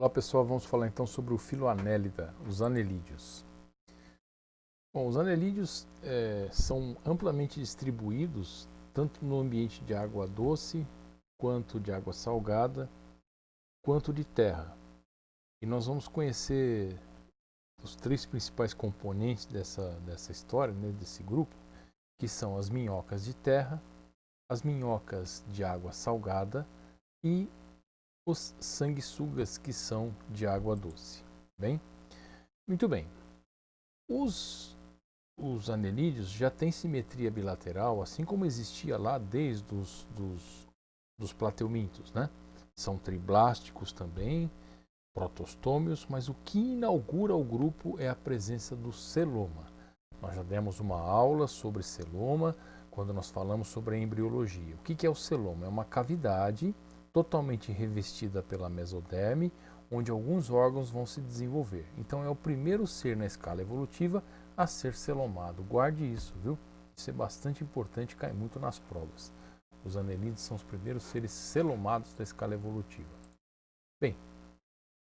Olá pessoal, vamos falar então sobre o filoanélida, os anelídeos. Bom, os anelídeos são amplamente distribuídos tanto no ambiente de água doce, quanto de água salgada, quanto de terra. E nós vamos conhecer os três principais componentes dessa história, né, desse grupo, que são as minhocas de terra, as minhocas de água salgada e os sanguessugas, que são de água doce. Bem, muito bem. Os anelídeos já têm simetria bilateral, assim como existia lá desde dos plateumintos, né? São triblásticos também, protostômios, mas o que inaugura o grupo é a presença do celoma. Nós já demos uma aula sobre celoma quando nós falamos sobre a embriologia. O que é o celoma? É uma cavidade totalmente revestida pela mesoderme, onde alguns órgãos vão se desenvolver. Então é o primeiro ser na escala evolutiva a ser celomado. Guarde isso, viu? Isso é bastante importante, cai muito nas provas. Os anelídeos são os primeiros seres celomados da escala evolutiva. Bem,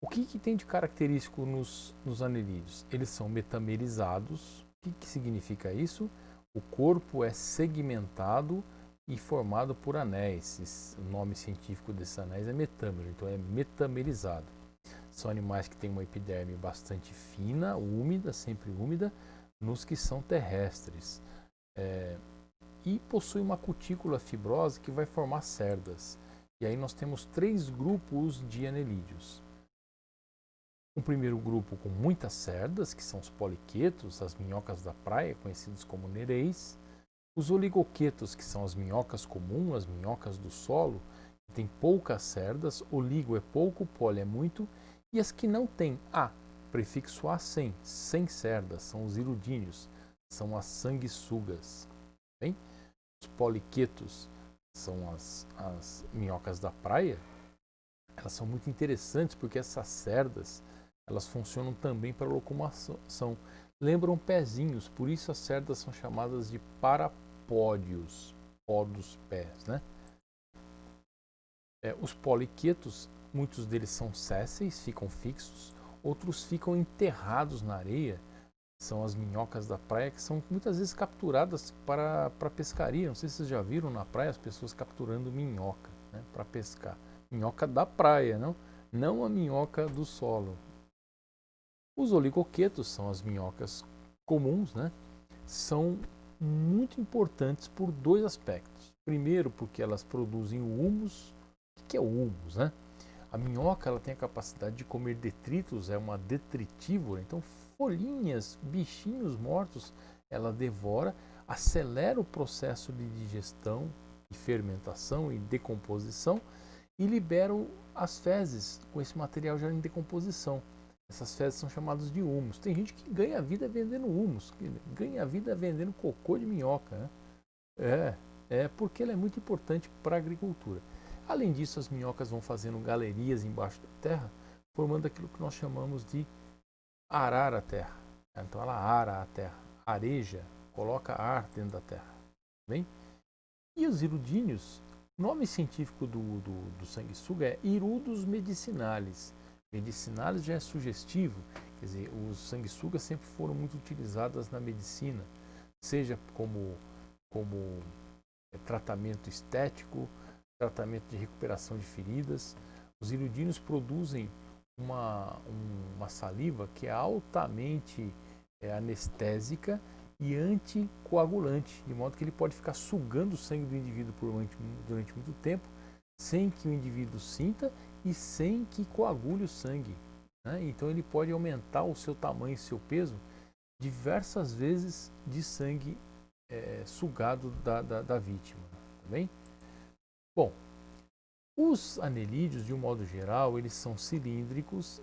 o que tem de característico nos anelídeos? Eles são metamerizados. O que significa isso? O corpo é segmentado e formado por anéis. O nome científico desses anéis é metâmero, então é metamerizado. São animais que têm uma epiderme bastante fina, úmida, sempre úmida, nos que são terrestres. E possui uma cutícula fibrosa que vai formar cerdas. E aí nós temos três grupos de anelídeos. Um primeiro grupo com muitas cerdas, que são os poliquetos, as minhocas da praia, conhecidos como nereis. Os oligoquetos, que são as minhocas comuns, as minhocas do solo, que tem poucas cerdas, oligo é pouco, poli é muito, e as que não têm A, prefixo A sem cerdas, são os irudíneos, são as sanguessugas. Bem? Os poliquetos são as minhocas da praia. Elas são muito interessantes porque essas cerdas elas funcionam também para locomoção. Lembram pezinhos, por isso as cerdas são chamadas de parapódios, pó dos pés, né? Os poliquetos, muitos deles são sésseis, ficam fixos, outros ficam enterrados na areia. São as minhocas da praia que são muitas vezes capturadas para pescaria. Não sei se vocês já viram na praia as pessoas capturando minhoca, né, para pescar. Minhoca da praia, não a minhoca do solo. Os oligoquetos são as minhocas comuns, né? São muito importantes por dois aspectos. Primeiro, porque elas produzem o humus. O que é o humus, né? A minhoca ela tem a capacidade de comer detritos, é uma detritívora, então folhinhas, bichinhos mortos, ela devora, acelera o processo de digestão, de fermentação e decomposição e libera as fezes com esse material já em decomposição. Essas fezes são chamadas de humus. Tem gente que ganha a vida vendendo humus, ganha a vida vendendo cocô de minhoca, né? É porque ela é muito importante para a agricultura. Além disso, as minhocas vão fazendo galerias embaixo da terra, formando aquilo que nós chamamos de arar a terra. Então ela ara a terra, areja, coloca ar dentro da terra. Bem? E os irudíneos, o nome científico do sanguessuga é Hirudus medicinales. Medicinales já é sugestivo, quer dizer, os sanguessugas sempre foram muito utilizadas na medicina, seja como tratamento estético, tratamento de recuperação de feridas. Os irudíneos produzem uma saliva que é altamente anestésica e anticoagulante, de modo que ele pode ficar sugando o sangue do indivíduo durante muito tempo, sem que o indivíduo sinta e sem que coagule o sangue, né? Então ele pode aumentar o seu tamanho e seu peso diversas vezes de sangue sugado da vítima. Tá bem? Bom, os anelídeos, de um modo geral, eles são cilíndricos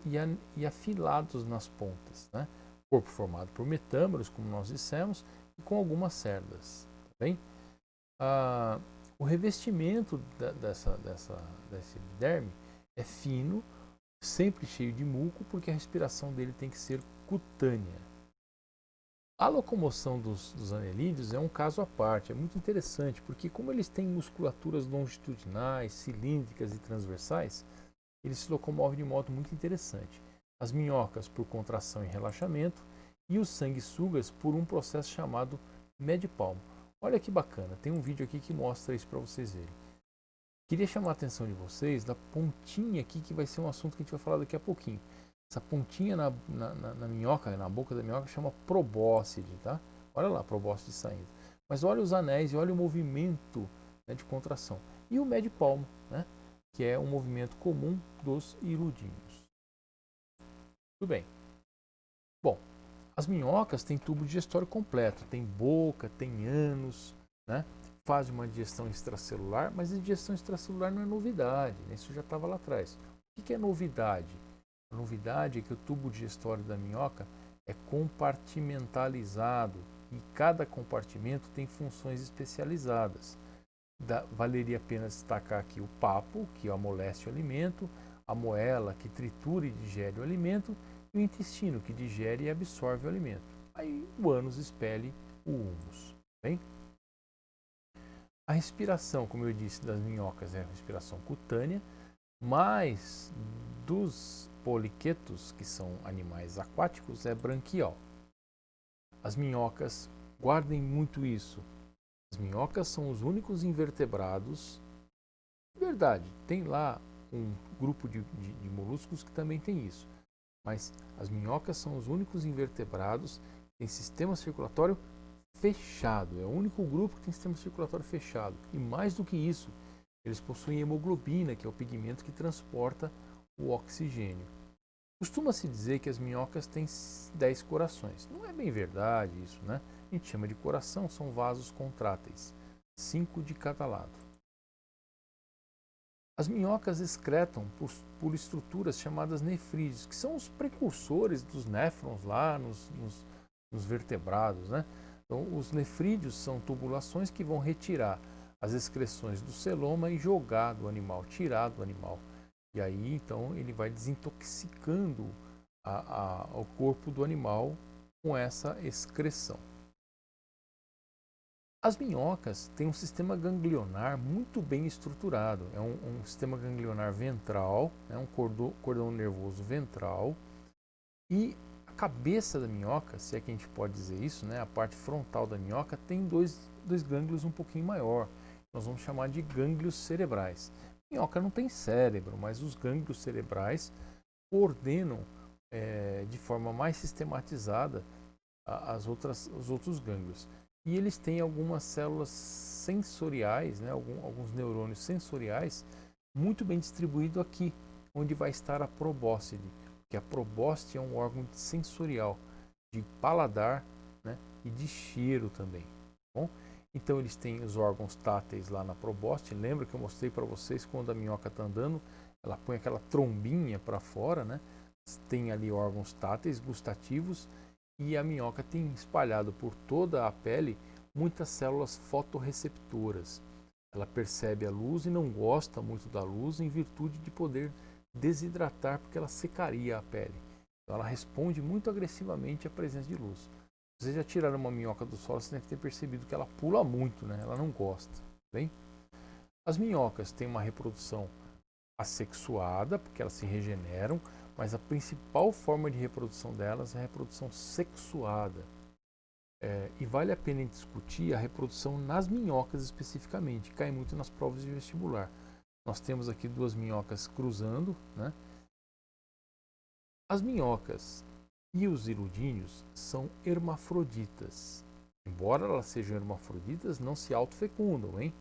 e afilados nas pontas, né? Corpo formado por metâmeros, como nós dissemos, e com algumas cerdas. Tá bem? O revestimento dessa epiderme é fino, sempre cheio de muco, porque a respiração dele tem que ser cutânea. A locomoção dos anelídeos é um caso à parte, é muito interessante, porque como eles têm musculaturas longitudinais, cilíndricas e transversais, ele se locomove de modo muito interessante. As minhocas por contração e relaxamento e os sanguessugas por um processo chamado med-palm. Olha que bacana, tem um vídeo aqui que mostra isso para vocês verem. Queria chamar a atenção de vocês da pontinha aqui, que vai ser um assunto que a gente vai falar daqui a pouquinho. Essa pontinha na minhoca, na boca da minhoca, chama probóscide, tá? Olha lá, probóscide saindo. Mas olha os anéis e olha o movimento, né, de contração. E o med-palm, né, que é um movimento comum dos hirudinhos. Tudo bem. Bom, as minhocas têm tubo digestório completo, tem boca, tem ânus, né? Faz uma digestão extracelular, mas a digestão extracelular não é novidade, né? Isso já estava lá atrás. O que é novidade? A novidade é que o tubo digestório da minhoca é compartimentalizado e cada compartimento tem funções especializadas. Valeria a pena destacar aqui o papo, que amolece o alimento, a moela, que tritura e digere o alimento, e o intestino, que digere e absorve o alimento. Aí o ânus expele o húmus. Bem? A respiração, como eu disse, das minhocas é a respiração cutânea, mas dos poliquetos, que são animais aquáticos, é branquial. As minhocas, guardem muito isso, as minhocas são os únicos invertebrados, verdade, tem lá um grupo de moluscos que também tem isso, mas as minhocas são os únicos invertebrados que têm sistema circulatório fechado, é o único grupo que tem sistema circulatório fechado. E mais do que isso, eles possuem hemoglobina, que é o pigmento que transporta o oxigênio. Costuma-se dizer que as minhocas têm 10 corações. Não é bem verdade isso, né? A gente chama de coração, são vasos contráteis, 5 de cada lado. As minhocas excretam por estruturas chamadas nefrídeos, que são os precursores dos néfrons lá nos vertebrados, né? Então, os nefrídeos são tubulações que vão retirar as excreções do celoma e jogar do animal, tirar do animal. E aí, então, ele vai desintoxicando o corpo do animal com essa excreção. As minhocas têm um sistema ganglionar muito bem estruturado. É um sistema ganglionar ventral, é um cordão nervoso ventral. E a cabeça da minhoca, se é que a gente pode dizer isso, né, a parte frontal da minhoca tem dois gânglios um pouquinho maior. Nós vamos chamar de gânglios cerebrais. A minhoca não tem cérebro, mas os gânglios cerebrais coordenam de forma mais sistematizada os outros gânglios. E eles têm algumas células sensoriais, né, alguns neurônios sensoriais muito bem distribuídos aqui, onde vai estar a probóscide, que a probóscide é um órgão sensorial, de paladar, né, e de cheiro também. Bom? Então eles têm os órgãos táteis lá na probóscide. Lembra que eu mostrei para vocês quando a minhoca está andando, ela põe aquela trombinha para fora, né? Tem ali órgãos táteis, gustativos, e a minhoca tem espalhado por toda a pele muitas células fotorreceptoras. Ela percebe a luz e não gosta muito da luz em virtude de poder desidratar, porque ela secaria a pele. Então ela responde muito agressivamente à presença de luz. Vocês já tiraram uma minhoca do solo, você deve ter percebido que ela pula muito, né? Ela não gosta. Bem? As minhocas têm uma reprodução assexuada, porque elas se regeneram, mas a principal forma de reprodução delas é a reprodução sexuada. E vale a pena discutir a reprodução nas minhocas especificamente, cai muito nas provas de vestibular. Nós temos aqui duas minhocas cruzando, né? As minhocas e os hirudíneos são hermafroditas. Embora elas sejam hermafroditas, não se autofecundam, hein?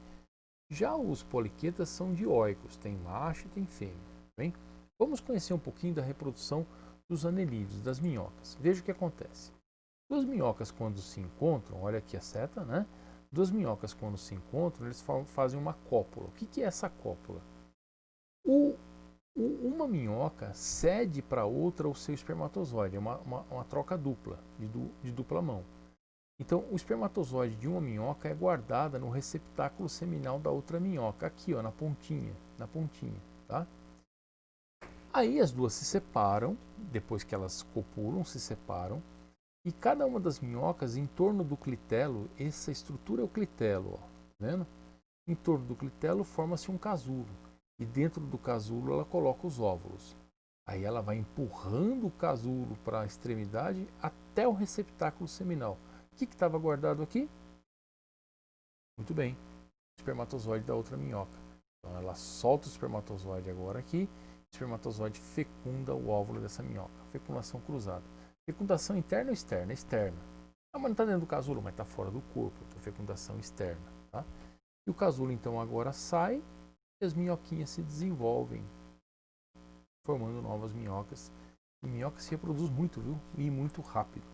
Já os poliquetas são dioicos, tem macho e tem fêmea. Bem? Vamos conhecer um pouquinho da reprodução dos anelídeos, das minhocas. Veja o que acontece. Duas minhocas, quando se encontram, olha aqui a seta, né? Duas minhocas, quando se encontram, eles fazem uma cópula. O que é essa cópula? Uma minhoca cede para outra o seu espermatozoide, é uma troca dupla, de dupla mão. Então, o espermatozoide de uma minhoca é guardado no receptáculo seminal da outra minhoca, aqui, ó, na pontinha, tá? Aí as duas se separam, depois que elas copulam, se separam, e cada uma das minhocas, em torno do clitelo, essa estrutura é o clitelo, ó, tá vendo? Em torno do clitelo forma-se um casulo. e dentro do casulo ela coloca os óvulos. Aí ela vai empurrando o casulo para a extremidade até o receptáculo seminal. O que estava guardado aqui? Muito bem, o espermatozoide da outra minhoca. Então ela solta o espermatozoide agora aqui, o espermatozoide fecunda o óvulo dessa minhoca. Fecundação cruzada. Fecundação interna ou externa? Externa. Ah, mas não está dentro do casulo, mas está fora do corpo. Então, fecundação externa. Tá? E o casulo então agora sai e as minhoquinhas se desenvolvem, formando novas minhocas. E minhoca se reproduz muito, viu? E muito rápido.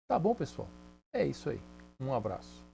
Tá bom, pessoal? É isso aí. Um abraço.